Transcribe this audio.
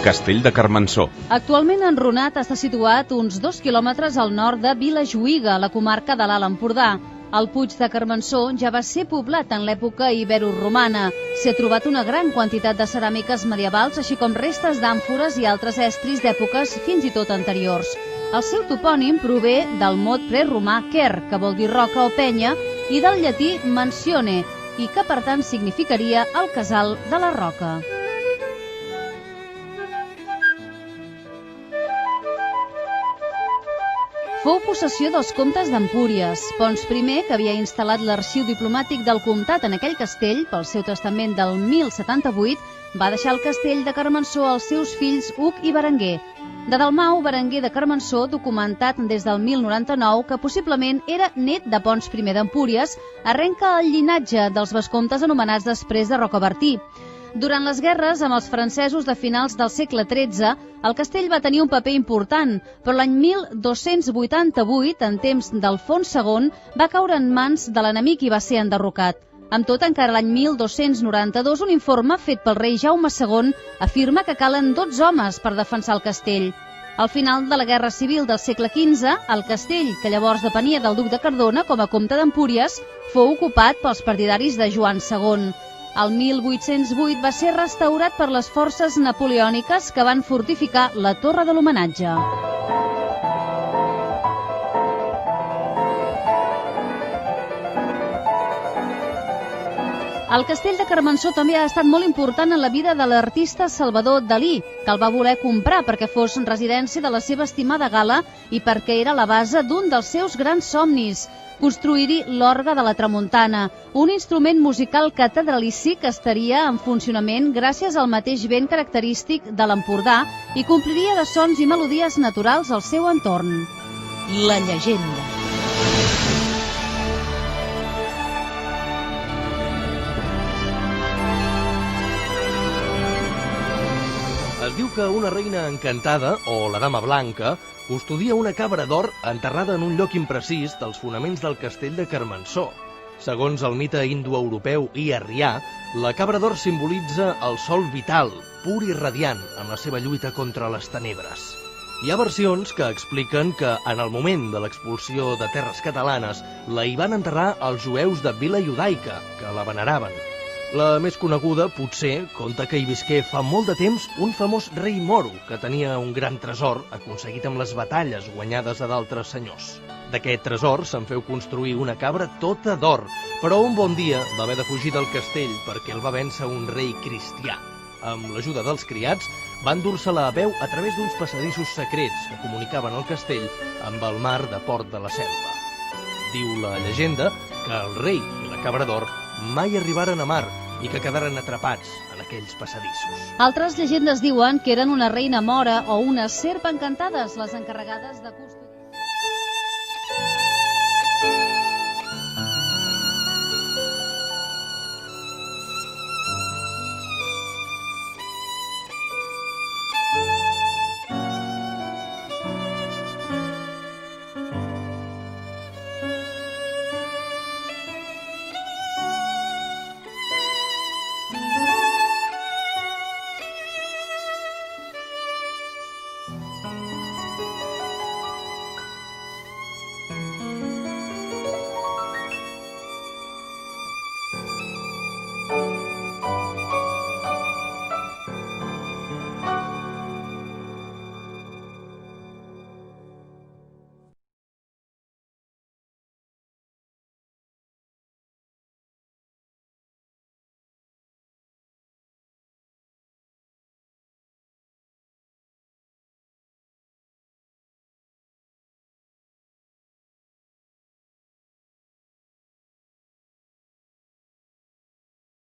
Castell de Carmençó. Actualment enrunat, està situat uns 2 quilòmetres al nord de Vilajuïga, a la comarca de l'Alt Empordà. El Puig de Carmençó ja va ser poblat en l'època ibero-romana. S'hi ha trobat una gran quantitat de ceràmiques medievals, així com restes d'àmfores i altres estris d'èpoques fins i tot anteriors. El seu topònim prové del mot preromà quer, que vol dir roca o penya, i del llatí mansione, i que per tant significaria el casal de la roca. Fou possessió dels comtes d'Empúries. Pons I, que havia instal·lat l'arxiu diplomàtic del comtat en aquell castell, pel seu testament del 1078, va deixar el castell de Carmençó als seus fills Hug i Berenguer. De Dalmau, Berenguer de Carmençó, documentat des del 1099 que possiblement era net de Pons I d'Empúries, arrenca el llinatge dels vescomtes anomenats després de Rocabertí. Durant les guerres amb els francesos de finals del segle XIII, el castell va tenir un paper important, però l'any 1288, en temps d'Alfons II, va caure en mans de l'enemic i va ser enderrocat. Amb tot, encara l'any 1292, un informe fet pel rei Jaume II afirma que calen 12 homes per defensar el castell. Al final de la Guerra Civil del segle XV, el castell, que llavors depenia del duc de Cardona com a comte d'Empúries, fou ocupat pels partidaris de Joan II. El 1808 va ser restaurat per les forces napoleòniques que van fortificar la Torre de l'Homenatge. El castell de Carmençó també ha estat molt important en la vida de l'artista Salvador Dalí, que el va voler comprar perquè fos residència de la seva estimada gala i perquè era la base d'un dels seus grans somnis, construir-hi l'orgue de la Tramuntana, un instrument musical catedralici que estaria en funcionament gràcies al mateix vent característic de l'Empordà i compliria de sons i melodies naturals al seu entorn. La llegenda. Es diu que una reina encantada, o la dama blanca, custodia una cabra d'or enterrada en un lloc imprecís dels fonaments del castell de Carmençó. Segons el mite indoeuropeu i arrià, la cabra d'or simbolitza el sol vital, pur i radiant, en la seva lluita contra les tenebres. Hi ha versions que expliquen que en el moment de l'expulsió de terres catalanes la hi van enterrar els jueus de Vila Judaica, que la veneraven. La més coneguda, potser, conta que hi visqué fa molt de temps un famós rei moro que tenia un gran tresor aconseguit amb les batalles guanyades a d'altres senyors. D'aquest tresor se'n feu construir una cabra tota d'or, però un bon dia va haver de fugir del castell perquè el va vèncer un rei cristià. Amb l'ajuda dels criats, van dur-se-la a peu a través d'uns passadissos secrets que comunicaven el castell amb el mar de Port de la Selva. Diu la llegenda que el rei i la cabra d'or mai arribaren a mar i que quedaren atrapats en aquells passadissos. Altres llegendes diuen que eren una reina mora o unes serp encantades les encarregades de construir